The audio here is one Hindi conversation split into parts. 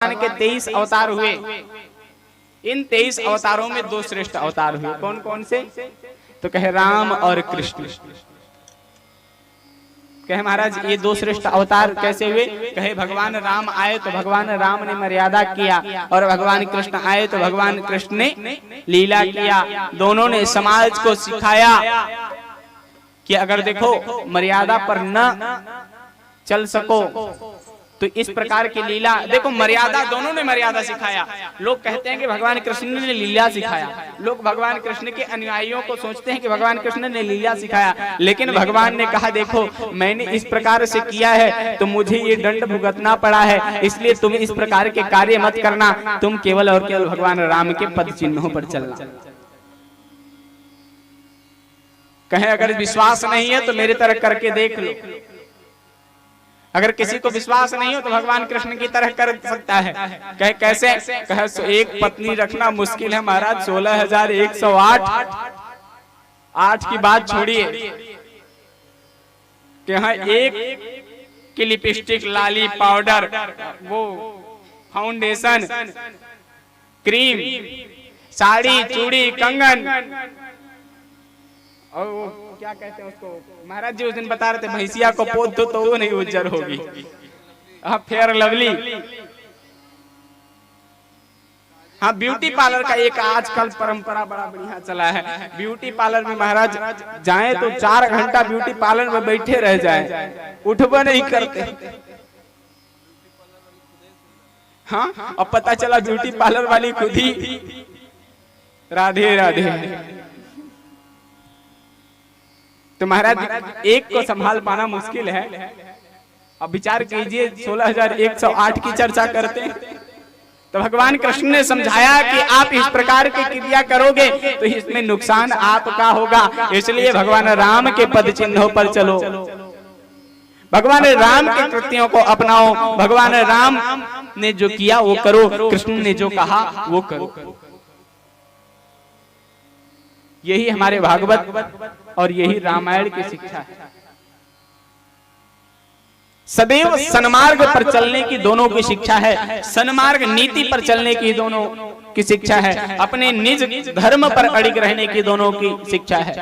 भगवान के 23 अवतार हुए। इन 23 अवतारों में दो श्रेष्ठ अवतार हुए। कौन कौन से? तो कहे राम और कृष्ण। कहे महाराज ये दो श्रेष्ठ अवतार कैसे हुए? कहे भगवान राम आए तो भगवान राम ने मर्यादा किया और भगवान कृष्ण आए तो भगवान कृष्ण ने लीला किया। दोनों ने समाज को सिखाया कि अगर देखो मर्यादा पर न चल सको तो इस प्रकार की लीला। देखो मर्यादा, दोनों ने मर्यादा सिखाया। लोग कहते हैं कि भगवान कृष्ण ने लीला सिखाया, लोग भगवान कृष्ण के अनुयायियों को सोचते हैं कि भगवान कृष्ण ने लीला सिखाया, लेकिन भगवान ने कहा देखो मैंने इस प्रकार से किया है तो मुझे ये दंड भुगतना पड़ा है, इसलिए तुम इस प्रकार के कार्य मत करना, तुम केवल और केवल भगवान राम के पद चिन्हों पर चलना। कहें अगर विश्वास नहीं है तो मेरे तरह करके देख लो। अगर किसी को विश्वास नहीं हो तो भगवान कृष्ण की तरह कर सकता है। कहे कैसे? कहे एक पत्नी रखना मुश्किल है महाराज, 16,108। आज की बात छोड़िए कि हाँ एक की लिपस्टिक, लाली, पाउडर, वो फाउंडेशन, क्रीम, साड़ी, चूड़ी, कंगन और वो क्या कहते हैं उसको, महाराज जी उस दिन बता रहे थे भैंसिया को पोत दो तो वो नहीं उज्जर होगी। Fair lovely. हाँ ब्यूटी पार्लर का एक आजकल परंपरा बड़ा बढ़िया चला है। ब्यूटी पार्लर में महाराज जाएं तो 4 घंटा ब्यूटी पार्लर में बैठे रह जाएं, उठबो नहीं करते। हाँ और पता चला ब्यूटी पार्लर वाली खुद ही राधे राधे। तो महाराज एक को संभाल पाना मुश्किल है। अब विचार कीजिए 16,108 की चर्चा करते हैं तो भगवान कृष्ण ने समझाया कि आप इस प्रकार की क्रिया करोगे तो इसमें नुकसान आपका होगा, इसलिए भगवान राम के पद चिन्हों पर चलो, भगवान राम के कृत्यों को अपनाओ, भगवान राम ने जो किया वो करो, कृष्ण ने जो कहा वो करो। यही हमारे भागवत और यही रामायण की शिक्षा है। सदैव सन्मार्ग पर चलने की दोनों की शिक्षा है, सन्मार्ग नीति पर चलने की दोनों की शिक्षा है, अपने निज धर्म पर अड़िग रहने की दोनों की शिक्षा है।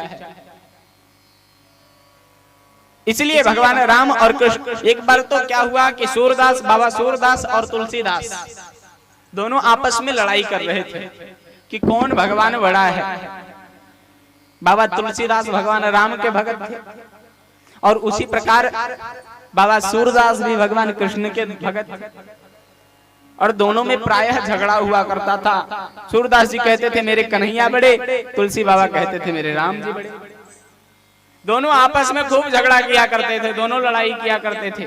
इसलिए भगवान राम और कृष्ण, एक बार तो क्या हुआ कि सूरदास, बाबा सूरदास और तुलसीदास दोनों आपस में लड़ाई कर रहे थे कि कौन भगवान बड़ा है। बाबा तुलसीदास भगवान राम के भगत थे और उसी प्रकार बाबा सूरदास भी भगवान कृष्ण के भगत थे और दोनों में प्रायः झगड़ा हुआ करता था। सूरदास जी कहते थे मेरे कन्हैया बड़े, तुलसी बाबा कहते थे मेरे राम जी बड़े। दोनों आपस में खूब झगड़ा किया करते थे, दोनों लड़ाई किया करते थे।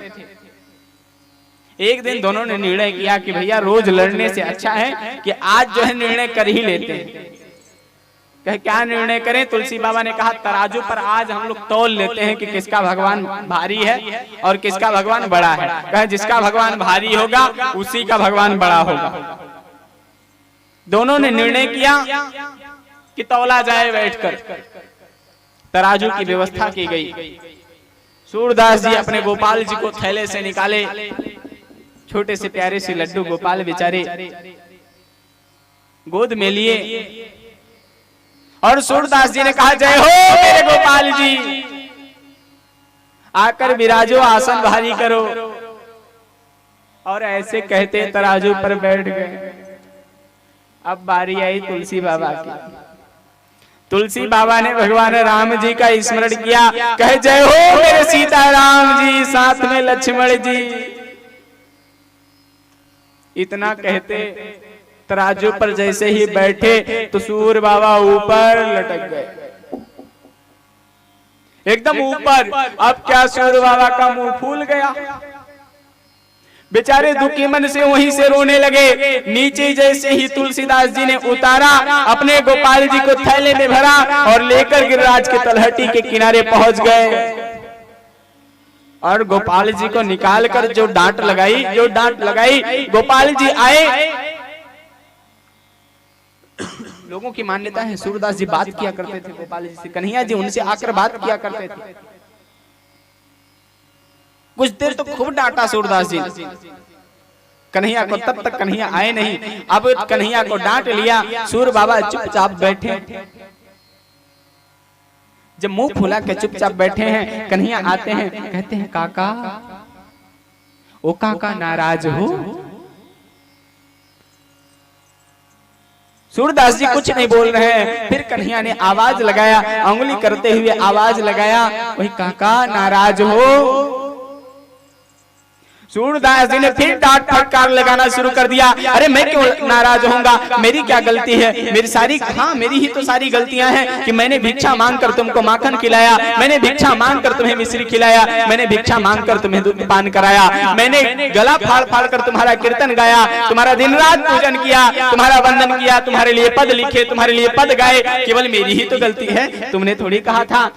एक दिन दोनों ने निर्णय किया कि भैया रोज लड़ने से अच्छा है कि आज जो है निर्णय कर ही लेते हैं। कहे क्या निर्णय करें? तुलसी बाबा ने कहा तराजू पर आज हम लोग तौल लेते हैं कि किसका भगवान भारी है और किसका भगवान बड़ा है। कहे जिसका भगवान भारी होगा उसी का भगवान बड़ा होगा। दोनों ने निर्णय किया कि तौला जाए, बैठकर तराजू की व्यवस्था की गई। सूरदास जी अपने गोपाल जी को थैले से निकाले, छोटे से प्यारे से लड्डू गोपाल बेचारे गोद में लिए और सूरदास जी ने कहा जय हो मेरे गोपाल जी, आकर विराजो, आसन भारी करो। और ऐसे कहते तराजू पर बैठ गए। अब बारी आई तुलसी बाबा की। तुलसी बाबा ने भगवान राम जी का स्मरण किया, कहे जय हो मेरे सीताराम जी, साथ में लक्ष्मण जी। इतना कहते तराजू पर जैसे ही बैठे तो सूर बाबा ऊपर लटक गए, एकदम ऊपर। अब क्या सूर बाबा का मुंह फूल गया, बेचारे दुखी मन से वहीं से रोने लगे। नीचे जैसे ही तुलसीदास जी ने उतारा, अपने गोपाल जी को थैले में भरा और लेकर गिरिराज के तलहटी के किनारे पहुंच गए और गोपाल जी को निकाल कर जो डांट लगाई, गोपाल जी आए। लोगों की मान्यता है सूरदास जी बात किया करते थे गोपाल जी से, कन्हैया जी उनसे आकर बात किया करते थे। कुछ देर तो खूब डांटा सूरदास जी, कन्हैया को तब तक कन्हैया आए नहीं। अब कन्हैया को डांट लिया, सूर बाबा चुपचाप बैठे। जब मुंह फुला के चुपचाप बैठे हैं, कन्हैया आते हैं, कहते हैं काका, ओ काका नाराज हो? सूरदास जी कुछ नहीं बोल रहे हैं। फिर कन्हैया ने आवाज लगाया, उंगली करते हुए आवाज लगाया, वही काका नाराज हो? सूरदास जी ने फिर डांट फटकार लगाना शुरू कर दिया। अरे मैं क्यों नाराज होऊंगा? मेरी क्या गलती है? मेरी सारी, हाँ मेरी ही तो सारी गलतियां हैं कि मैंने भिक्षा मांगकर तुमको माखन खिलाया, मैंने भिक्षा मांगकर तुम्हें मिश्री खिलाया, मैंने भिक्षा मांगकर तुम्हें दूध पान कराया, मैंने गला फाड़ फाड़ कर तुम्हारा कीर्तन गाया, तुम्हारा दिन रात पूजन किया, तुम्हारा वंदन किया, तुम्हारे लिए पद लिखे, तुम्हारे लिए पद गाए, केवल मेरी ही तो गलती है, तुमने थोड़ी कहा था।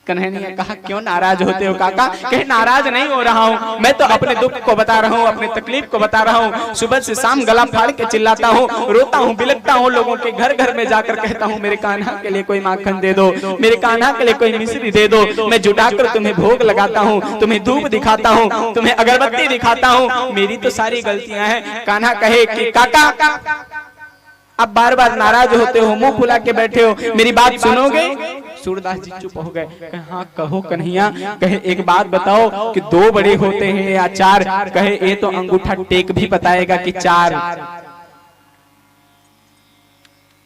कन्हैया ने कहा क्यों नाराज होते हो काका? कहे नाराज नहीं हो रहा हूँ, मैं तो अपने दुख को बता रहा हूँ, अपने तकलीफ को बता रहा हूँ। सुबह से शाम गला फाड़ के चिल्लाता हूँ, रोता हूँ, बिलखता हूँ, लोगों के घर घर में जाकर कहता हूँ मेरे कान्हा के लिए कोई माखन दे दो, मेरे कान्हा के लिए कोई मिश्री दे दो। मैं जुटाकर तुम्हें भोग लगाता हूँ, तुम्हें धूप दिखाता हूँ, तुम्हें अगरबत्ती दिखाता हूँ, मेरी तो सारी गलतियां हैं। कान्हा कहे कि काका अब बार बार नाराज होते हो, मुंह फुला के बैठे हो, मेरी बात सुनोगे? सूरदास जी चुप हो गए। हाँ कहो कन्हैया। कहे एक बात बताओ कि दो बड़े होते हैं या चार? कहे ये तो अंगूठा टेक भी बताएगा कि चार।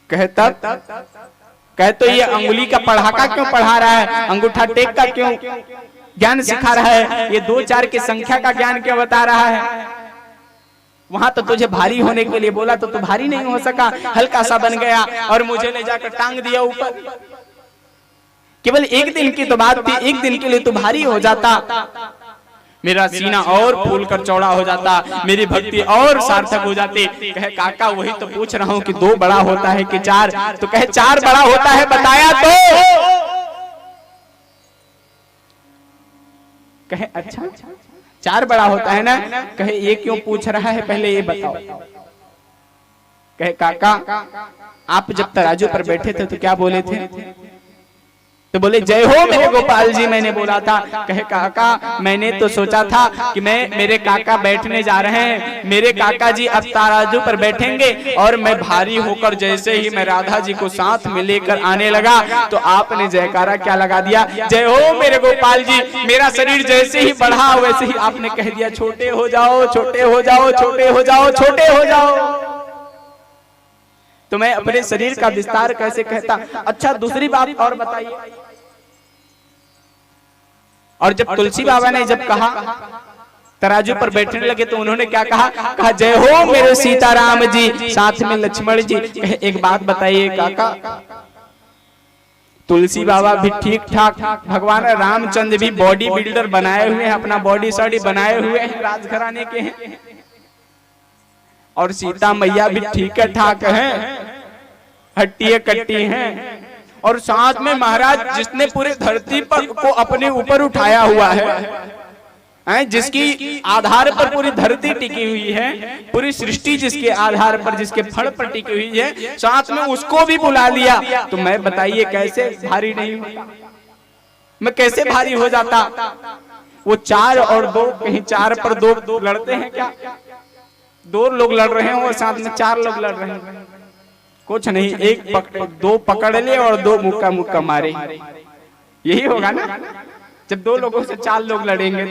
कहे तब? कहे तो ये अंगुली का पढ़ाका क्यों पढ़ा रहा है, अंगूठा टेक का क्यों ज्ञान सिखा रहा है, ये दो चार की संख्या का ज्ञान क्यों बता रहा है? वहां तो तुझे भारी होने के लिए बोला तो तू भारी नहीं हो सका, हल्का सा बन गया और मुझे ले जाकर टांग दिया ऊपर। केवल एक दिन की तो बात थी, एक दिन के लिए तू भारी हो जाता, मेरा सीना और फूल कर चौड़ा हो जाता, मेरी भक्ति और सार्थक हो जाती। कहे काका वही तो पूछ रहा हूँ कि दो बड़ा होता है कि चार? तो कहे चार बड़ा होता है, बताया तो? कहे अच्छा चार बड़ा होता है ना? कहे ये क्यों पूछ रहा है, पहले ये बताओ। कहे काका आप जब तराजू पर बैठे थे तो क्या बोले थे? तो बोले जय हो मेरे गोपाल जी, मैंने बोला था। कहे काका मैंने तो सोचा था कि मेरे काका बैठने जा रहे हैं, मेरे काका जी अब तराजू पर बैठेंगे और मैं भारी होकर जैसे ही मैं राधा जी को साथ में लेकर आने लगा तो आपने जयकारा क्या लगा दिया, जय हो मेरे गोपाल जी। मेरा शरीर जैसे ही बढ़ा वैसे ही आपने कह दिया छोटे हो जाओ, छोटे हो जाओ, छोटे हो जाओ, छोटे हो जाओ। तो मैं अपने शरीर का विस्तार कैसे कहता? अच्छा दूसरी बात और बताइए। और जब तुलसी बाबा ने जब कहा तराजू पर बैठने लगे तो उन्होंने क्या कहा? कहा जय हो मेरे सीताराम जी, साथ में लक्ष्मण जी। एक बात बताइए काका, तुलसी बाबा भी ठीक ठाक, भगवान रामचंद्र भी बॉडी बिल्डर बनाए हुए हैं, अपना बॉडी सॉडी बनाए हुए हैं, राजघराने के हैं, और सीता मैया भी ठीक ठाक है, हट्टी कट्टी हैं, और साथ में महाराज जिसने पूरे धरती पर को अपने ऊपर उठाया हुआ है, जिसकी आधार पर पूरी धरती टिकी हुई है, पूरी सृष्टि जिसके आधार पर, जिसके फड़ पर टिकी हुई है, साथ में उसको भी बुला लिया। तो मैं बताइए कैसे भारी नहीं होता, मैं कैसे भारी हो जाता? वो चार और दो, कहीं चार पर दो लड़ते हैं क्या? दो लोग लड़ रहे हैं और साथ में चार लोग लड़ रहे हैं, कुछ नहीं, दो पकड़ ले और दो मुक्का मुक्का मारे, यही होगा ना जब दो लोगों से चार लोग लड़ेंगे।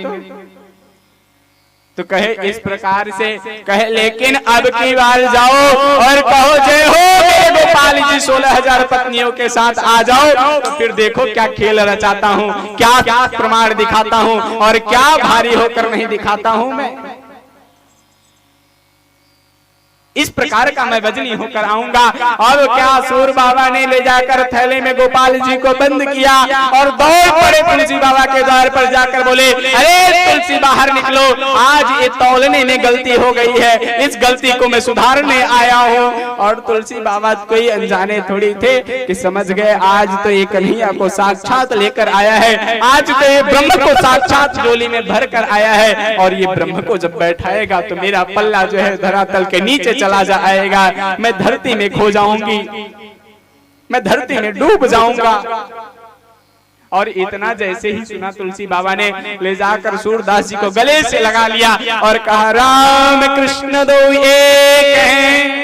तो कहे इस प्रकार से कहे लेकिन अब की बार जाओ और कहो जय हो मेरे गोपाल जी, 16,000 पत्नियों के साथ आ जाओ, तो फिर देखो क्या खेल रचाता हूँ, क्या प्रमाण दिखाता हूँ और क्या भारी होकर नहीं दिखाता हूँ मैं। इस प्रकार का मैं वजनी होकर आऊंगा। और क्या सूर बाबा ने ले जाकर थैले में गोपाल जी को बंद किया और दौड़ पड़े तुलसी बाबा के द्वार पर जाकर बोले अरे तुलसी बाहर निकलो, आज ये तौलने में गलती हो गई है, इस गलती को मैं सुधारने आया हूँ। और तुलसी बाबा कोई अनजाने थोड़ी थे कि समझ गए आज तो ये कन्हैया को साक्षात लेकर आया है, आज तो ये ब्रह्म को साक्षात डोली में भर कर आया है, और ये ब्रह्म को जब बैठाएगा तो मेरा पल्ला जो है धरातल के नीचे चला जाएगा, मैं धरती में खो जाऊंगी, मैं धरती में डूब जाऊंगा। और इतना जैसे ही सुना, तुलसी बाबा ने ले जाकर सूरदास जी को गले से लगा लिया और कहा, राम कृष्ण दो एक हैं,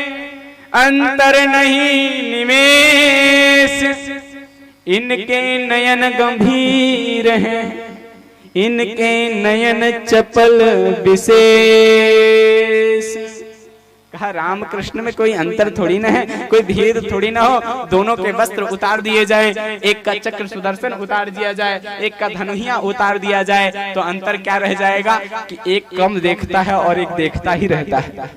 अंतर नहीं निमेष, इनके नयन गंभीर हैं, इनके नयन चपल विशेष। कहा राम कृष्ण में कोई अंतर थोड़ी ना है, कोई भेद थोड़ी ना हो, दोनों के वस्त्र उतार दिए जाए, एक का चक्र सुदर्शन उतार दिया जाए, एक का धनुहिया उतार दिया जाए, तो अंतर क्या रह जाएगा कि एक कम देखता है और एक देखता ही रहता है।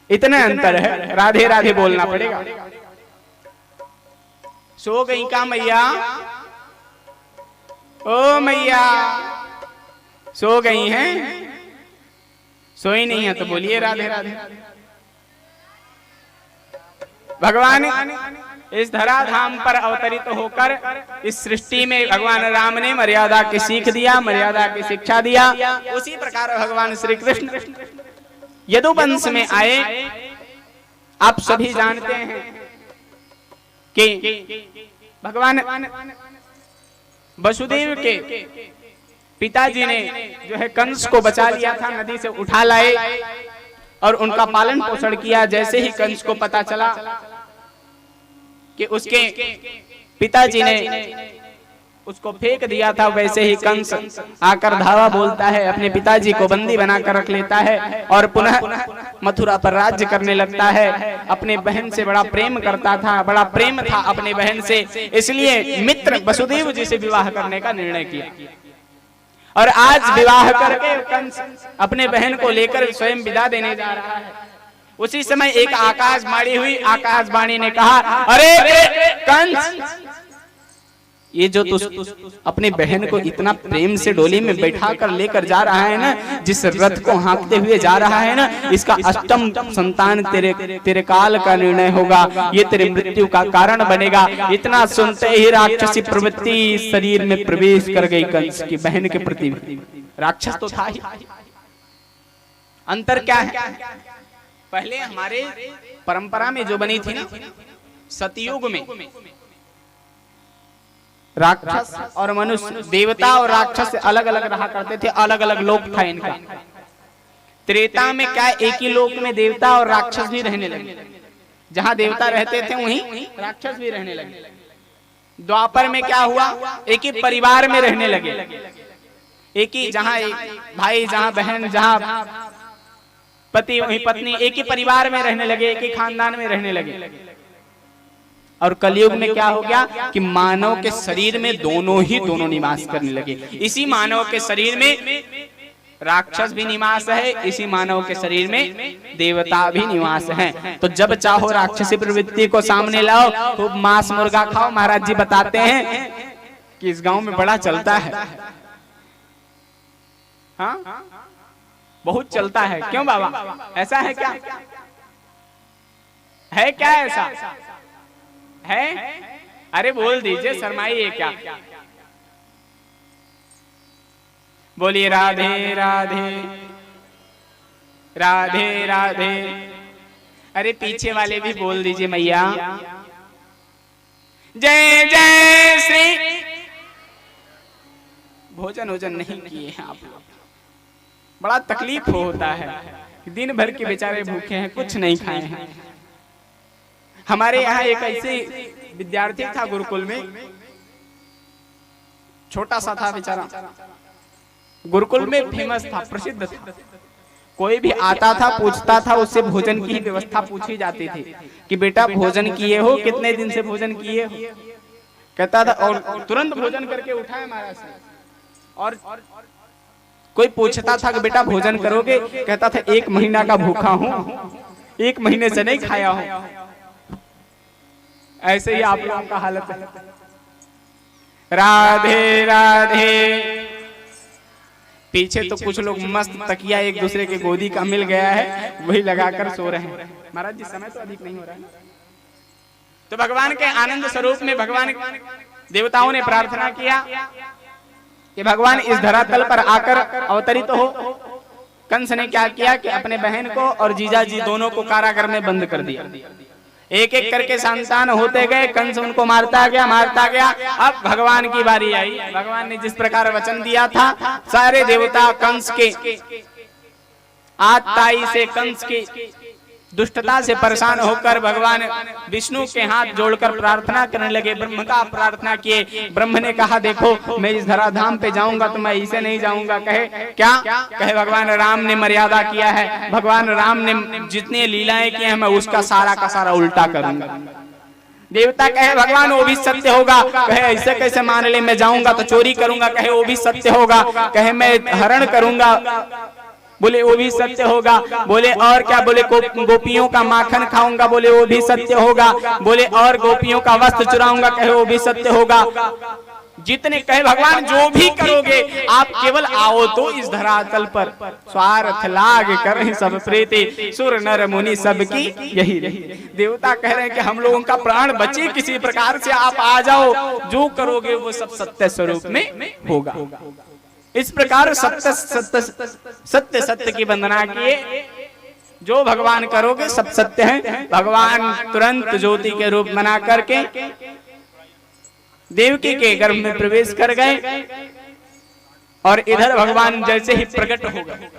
इतना अंतर है, राधे राधे बोलना पड़ेगा। सो गई का मैया? ओ मैया सो गई हैं? सोई नहीं है तो बोलिए राधे राधे। भगवान इस धराधाम पर अवतरित होकर इस सृष्टि में भगवान राम ने मर्यादा की सीख दिया, मर्यादा की शिक्षा दिया। उसी प्रकार भगवान श्री कृष्ण यदुवंश में आए। आप सभी जानते हैं कि भगवान वसुदेव के पिताजी ने जो है कंस को बचा लिया था, नदी से उठा लाए और उनका पालन पोषण किया। जैसे ही कंस को पता चला कि उसके पिताजी ने उसको फेंक दिया था, वैसे ही कंस आकर धावा बोलता है, अपने पिताजी को बंदी बनाकर रख लेता है और पुनः मथुरा पर राज्य करने लगता है। अपने बहन से बड़ा प्रेम करता था, बड़ा प्रेम था अपने बहन से, इसलिए मित्र वसुदेव जी से विवाह करने का निर्णय किया। और आज विवाह करके कंस अपने बहन को लेकर स्वयं विदा देने जा रहा है। उसी समय एक आकाशवाणी हुई। आकाशवाणी ने कहा, अरे कंस, ये जो तू अपनी बहन को इतना प्रेम से डोली में बैठा कर लेकर जा रहा है ना, जिस रथ को हाँकते हुए जा रहा है ना, इसका अष्टम संतान तेरे काल का निर्णय होगा, ये तेरे मृत्यु का कारण बनेगा। इतना सुनते ही राक्षसी प्रवृत्ति शरीर में प्रवेश कर गई कंस की बहन के प्रति। राक्षस तो था ही। अंतर क्या है? पहले हमारे परंपरा में जो बनी थी ना, सतयुग में राक्षस और मनुष्य, देवता और राक्षस अलग अलग रहा करते थे, अलग अलग लोक था इनका। त्रेता में क्या एक ही लोक में देवता और राक्षस भी रहने लगे। जहां देवता रहते थे वहीं राक्षस भी रहने लगे। द्वापर में क्या हुआ? एक ही परिवार में रहने लगे। एक ही, जहां एक भाई, जहां बहन, जहां पति वहीं पत्नी, एक ही परिवार में रहने लगे, एक ही खानदान में रहने लगे। और कलयुग में क्या हो गया कि मानव के शरीर में दोनों निवास करने लगे। इसी मानव के शरीर में राक्षस भी निवास है, इसी मानव के शरीर में देवता भी निवास है। तो जब चाहो राक्षसी प्रवृत्ति को सामने लाओ, खूब मांस मुर्गा खाओ। महाराज जी बताते हैं कि इस गांव में बड़ा चलता है। हाँ, बहुत चलता है। क्यों बाबा, ऐसा है क्या? है क्या ऐसा है? अरे बोल दीजिए, शर्माइए क्या? बोलिए राधे राधे राधे राधे। अरे पीछे वाले भी बोल दीजिए मैया। जय जय श्री। भोजन वोजन नहीं किए हैं आप लोग? बड़ा तकलीफ होता है, दिन भर के बेचारे भूखे हैं, कुछ नहीं खाए हैं। हमारे यहाँ एक ऐसे विद्यार्थी था गुरुकुल में, छोटा सा था बेचारा, गुरुकुल में फेमस था, प्रसिद्ध था। कोई भी आता था, पूछता था, उससे भोजन की व्यवस्था पूछी जाती थी कि बेटा भोजन किए हो, कितने दिन से भोजन किए हो? कहता था, और तुरंत भोजन करके उठाए महाराज से। और कोई पूछता था कि बेटा भोजन करोगे? कहता था 1 महीना का भूखा हूँ, 1 महीने से नहीं खाया हूँ। ऐसे ही आप लोगों का हालत है। राधे राधे। पीछे तो कुछ लोग मस्त तकिया एक दूसरे के गोदी का मिल गया है, वही लगाकर सो रहे हैं। महाराज जी समय तो अधिक नहीं हो रहा है। तो भगवान के आनंद स्वरूप में भगवान देवताओं ने प्रार्थना किया कि भगवान इस धरातल पर आकर अवतरित हो। कंस ने क्या किया कि अपने बहन को और जीजा जी दोनों को कारागार में बंद कर दिया। एक एक करके संतान होते गए, कंस उनको मारता गया। अब भगवान की बारी आई। भगवान ने जिस प्रकार वचन दिया था, सारे देवता कंस के आताई से, कंस की दुष्टता से परेशान होकर भगवान विष्णु के हाथ जोड़कर प्रार्थना करने लगे, ब्रह्म का प्रार्थना किए। ब्रह्म ने कहा देखो मैं इस धराधाम पे जाऊंगा तो मैं इसे नहीं जाऊंगा। कहे क्या? कहे भगवान राम ने मर्यादा किया है, भगवान राम ने जितने लीलाएं किए हैं मैं उसका सारा का सारा उल्टा करूंगा। देवता कहे भगवान वो भी सत्य होगा। कहे ऐसे कैसे मान ले, मैं जाऊंगा तो चोरी करूंगा। कहे वो भी सत्य होगा। कहे मैं हरण करूंगा। बोले वो भी सत्य होगा। बोले और क्या? बोले गोपियों का माखन खाऊंगा। बोले वो भी सत्य होगा। बोले और गोपियों का वस्त्र चुराऊंगा। कहे वो भी सत्य होगा। जितने कहे भगवान जो भी करोगे आप केवल आओ तो इस धरातल पर, स्वार्थ लाग कर सब प्रीति, सुर नर मुनि सबकी यही रही। देवता कह रहे हैं कि हम लोगों का प्राण बचे किसी प्रकार से, आप आ जाओ, जो करोगे वो सब सत्य स्वरूप में होगा। इस प्रकार सत्य सत्य की वंदना किए। जो भगवान करोगे सब सत्य है। भगवान तुरंत ज्योति के रूप बना करके देवकी के गर्भ में प्रवेश कर गए और इधर भगवान जैसे ही प्रकट हो गए।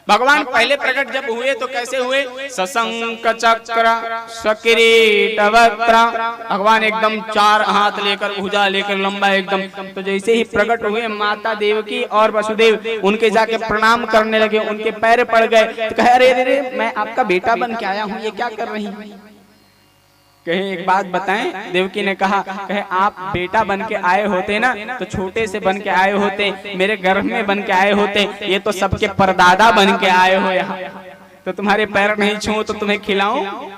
भगवान पहले प्रकट जब हुए तो कैसे हुए? सशंक चक्र सकिरीट वक्त्र। भगवान एकदम 4 हाथ लेकर, भुजा लेकर लंबा एकदम। तो जैसे ही प्रकट हुए माता देवकी और वसुदेव उनके जाके प्रणाम करने लगे, उनके पैर पड़ गए। तो कहे अरे अरे मैं आपका बेटा बन के आया हूँ, ये क्या कर रही हैं? कहे एक बात बताएं। देवकी ने कहा, कहे आप बेटा बन के आए होते ना तो छोटे से बन के आए होते, मेरे गर्भ में बन के आए होते। ये तो सबके परदादा बन के आए हो यहाँ, तो तुम्हारे पैर नहीं छूं तो तुम्हें खिलाऊं?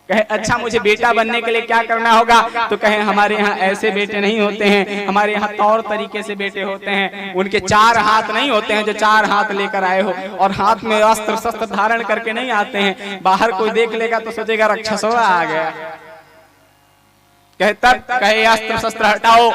कहे अच्छा मुझे बेटा बनने के लिए क्या करना होगा? तो कहे हमारे यहाँ ऐसे बेटे नहीं होते हैं, हमारे यहाँ तौर तरीके से बेटे होते हैं। उनके 4 हाथ नहीं होते हैं जो 4 हाथ लेकर आए हो, और हाथ में अस्त्र शस्त्र धारण करके नहीं आते हैं। बाहर कोई देख लेगा तो सोचेगा राक्षसवा आ गया। कहे तब कहे अस्त्र शस्त्र हटाओ।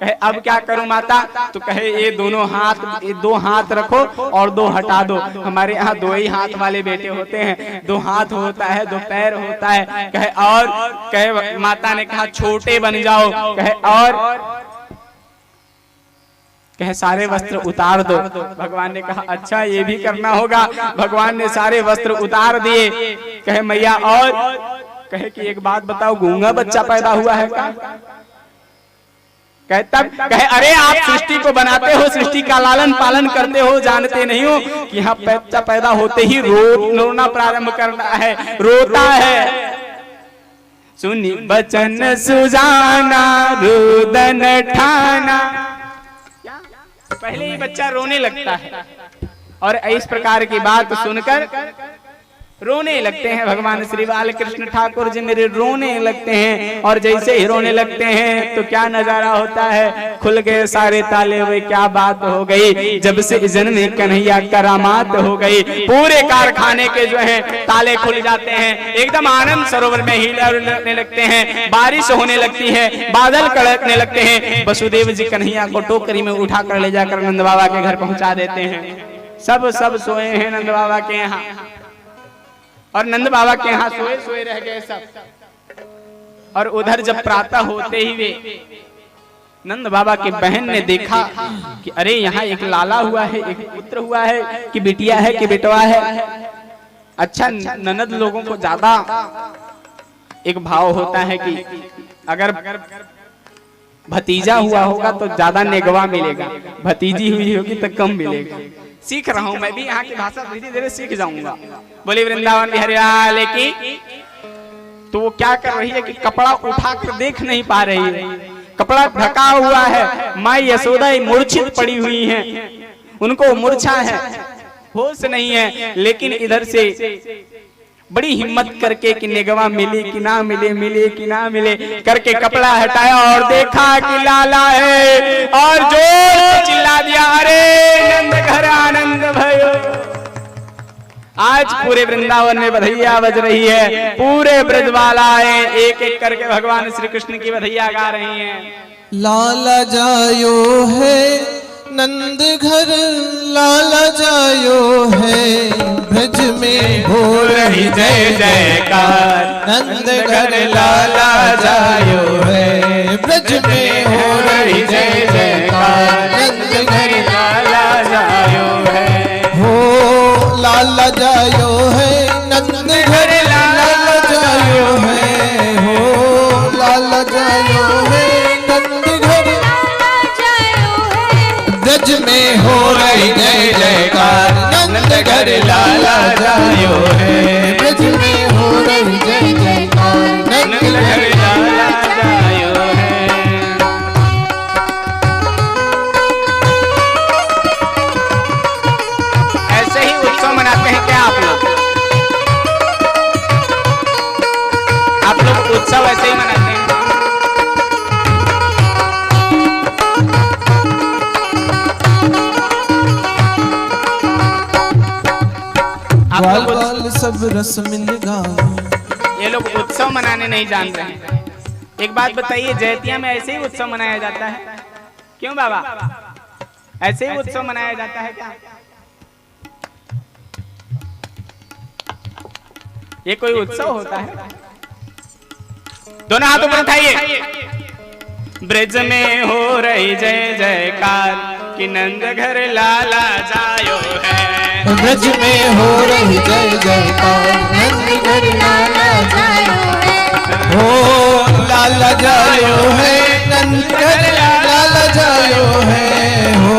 कहे अब क्या करूं माता? तो कहे ये दोनों हाथ, ये 2 हाथ रखो और 2 हटा दो। हमारे यहाँ 2 ही हाथ वाले बेटे होते हैं, 2 हाथ होता है, 2 पैर होता है। कहे और? कहे माता ने कहा छोटे बन जाओ। कहे और? कहे सारे वस्त्र उतार दो। भगवान ने कहा अच्छा ये भी करना होगा। भगवान ने सारे वस्त्र उतार दिए। कहे मैया और? कहे कि एक बात बताओ, गूंगा बच्चा पैदा हुआ है क्या? कहे तब कहे अरे आप सृष्टि को बनाते हो, सृष्टि का लालन पालन करते हो, जानते नहीं हो कि यहाँ बच्चा पैदा होते ही रोना प्रारंभ करना है, रोता है। सुनी बचन सुजाना रुदन ठाना, पहले ही बच्चा रोने लगता है और इस प्रकार की बात सुनकर रोने लगते हैं। भगवान श्री बालकृष्ण ठाकुर जी मेरे रोने लगते हैं, और जैसे ही रोने लगते हैं तो क्या नजारा होता है? खुल गए सारे ताले। वे क्या बात हो गई? जब से जन्मे कन्हैया करामात हो गई। पूरे कारखाने के जो है ताले खुल जाते हैं, एकदम आनंद सरोवर में हिलने लगते हैं, बारिश होने लगती है, बादल कड़कने लगते हैं। वसुदेव जी कन्हैया को टोकरी में उठाकर ले जाकर नंद बाबा के घर पहुंचा देते हैं। सब सोए हैं नंद बाबा के यहाँ, और नंद बाबा के यहाँ सोए रह गए सब। और उधर जब प्रातः होते ही वे नंद बाबा के बहन ने देखा कि अरे यहाँ एक लाला हुआ है, एक पुत्र हुआ है, कि बिटिया है कि बेटवा है। अच्छा ननद लोगों को ज्यादा एक भाव होता है कि अगर भतीजा हुआ होगा तो ज्यादा नेगवा मिलेगा, भतीजी हुई होगी तो कम मिलेगा। सीख रहा हूं मैं भी यहाँ की भाषा, धीरे धीरे सीख जाऊंगा। बोले वृंदावन बिहारी लाल की। तो वो क्या कर रही है कि कपड़ा उठाकर देख नहीं पा रही है, कपड़ा ढका हुआ है। माँ यशोदा मूर्छित पड़ी हुई हैं, उनको मूर्छा है, होश नहीं है। लेकिन इधर से बड़ी हिम्मत करके कि निगवा मिली कि ना मिले, मिले कि ना मिले करके कपड़ा हटाया और देखा कि लाला है, और जोर से चिल्ला दिया अरे नंद घर आनंद भयो। आज पूरे वृंदावन में बधैया बज रही है, पूरे ब्रजबालाएं एक एक करके भगवान श्री कृष्ण की बधैया गा रही हैं। लाला जायो है नंद घर, लाला जायो है ब्रज में हो रही जय जयकार, नंद घर लाला जायो है, ब्रज में हो रही जय जयकार, नंद घर लाला जायो है, हो लाला जायो है, नंद घर लाला जायो है, हो लाला जायो है, नंद घर ब्रज में हो रही जय जयकार, नंद घर लाला जायो है, ब्रज में हो रही जय जयकार, नंद घर लाला जायो है। ऐसे ही उत्सव मनाते हैं क्या आप लोग? आप लोग उत्सव ऐसे ही मनाते हैं? ग्वाल बाल सब रस मिल गाँव। ये लोग उत्सव मनाने नहीं जान रहे हैं। एक बात बताइए, जैतिया में ऐसे ही उत्सव मनाया जाता है? क्यों बाबा, ऐसे ही उत्सव मनाया जाता है क्या? ये कोई उत्सव होता है? दोनों हाथों पर उठाइए। ब्रज में हो रही जय जयकार, कि नंद घर लाला जायो है, ब्रज में हो रही जय जयकार, नंद घर लाला जायो है, हो लाला जायो है, नंद घर लाला जायो है, हो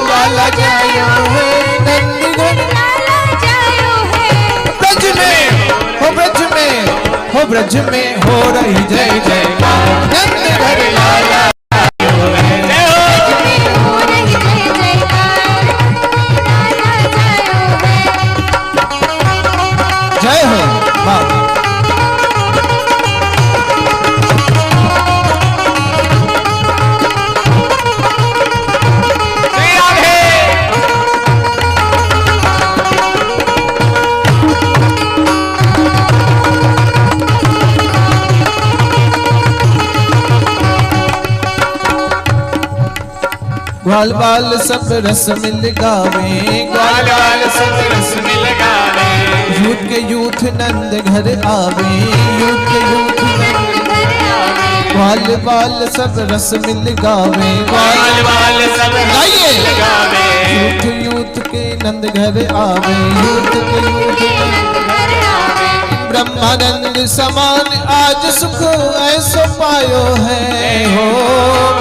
लाला जायो है, नंद घर लाला जायो है, ब्रज में हो, ब्रज में हो, ब्रज में हो रही जय जयकार, नंद घर लाला जायो है, ब्रज में हो रही जय जयकार, लाला जायो है। जय हो माँ। ग्वाल बाल सब रस मिल गावे, ग्वाल बाल सब रस मिल गावे, यूथ के यूथ नंद घर आवे, यूथ के यूथ नंद घर आवे, ग्वाल बाल सब रस मिल गावे, ग्वाल बाल सब मिल गावे, यूथ यूथ के नंद घर आवे, यूथ के यूथ नंद घर आवे, ब्रह्मानंद समान आज सुख ऐसो पायो है, हो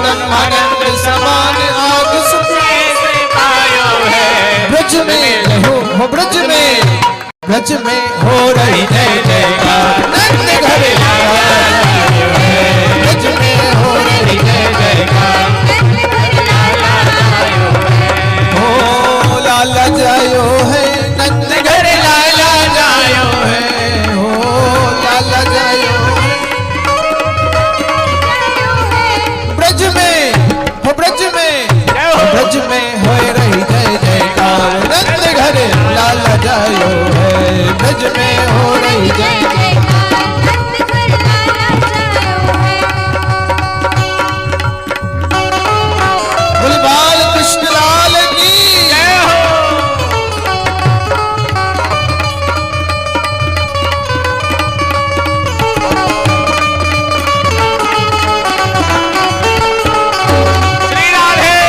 ब्रह्मानंद समान आज सुख ऐसे पायो है, ब्रज में हो, ब्रज में, ब्रज में हो रही जय जयकार, नंद घर लाला जायो है, ब्रज में हो रही जय जयकार, नंद घर लाला जायो है, हो लाला जायो है, नंद घर लाला जायो है, हो लाला जायो है, ब्रज में हो, ब्रज में, ब्रज में हो रही जय जयकार, नंद घर लाला जायो है, ब्रज में हो रही जय जयकार, नंद घर लाला जायो है। बोल बाल कृष्ण लाल की जय हो। श्री राधे।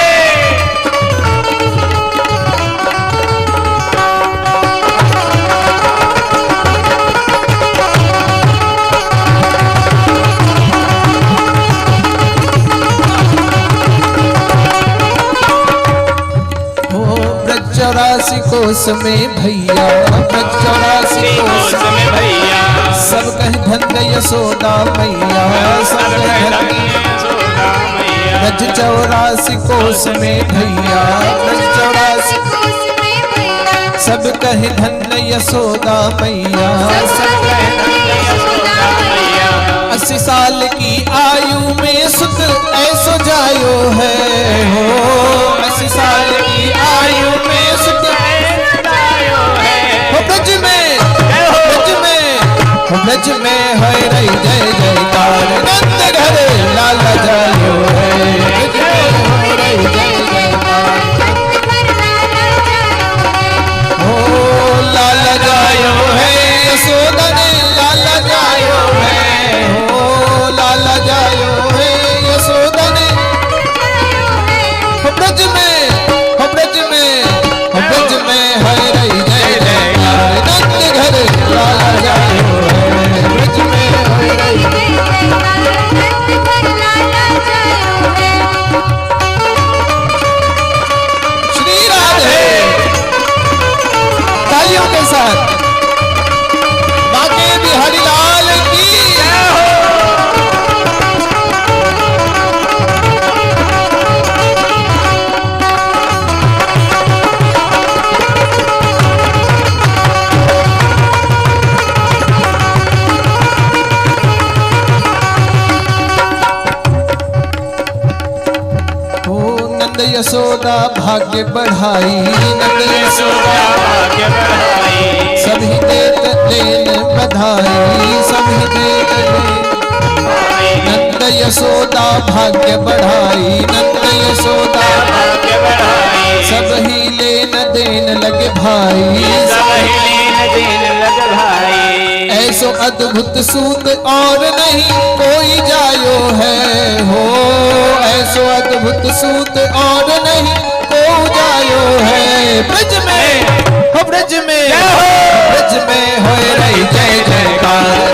ब्रज 84 कोस में भैया, ब्रज 84 कोस में भैया, सब कहे धन्य यशोदा मैया, सब कहे धन्य यशोदा मैया, ब्रज 84 कोस में भैया, ब्रज 84 कोस में भैया, सब कहे धन्य यशोदा मैया, सब कहे धन्य यशोदा मैया, 80 साल की आयु में सुत ऐसो जायो है, हो 80 साल की आयु में सुत ऐसो जायो है, हो ब्रज में, ब्रज में, हो ब्रज में हो रही जय जयकार, नंद घर लाला जायो है, ब्रज में हो रही जय जयकार, नंद घर लाला जायो है, हो लाला जायो है, यशोदा साथ बाके बिहारी लाल की नंद यशोदा भाग्य बढ़ाई, नंद यशोदा भाग्य बढ़ाई, सभी देत लेन बधाई, सभी देत लेन। नंद यशोदा भाग्य बढ़ाई, नंद यशोदा भाग्य बढ़ाई, सभी लेन देन लगे भाई, सभी लेन देन लगे भाई। ऐसो अद्भुत सूत और नहीं कोई जायो है हो, ऐसो अद्भुत सूत और नहीं कोई जायो है। ब्रज में हो, ब्रज में हो रही जय जयकार।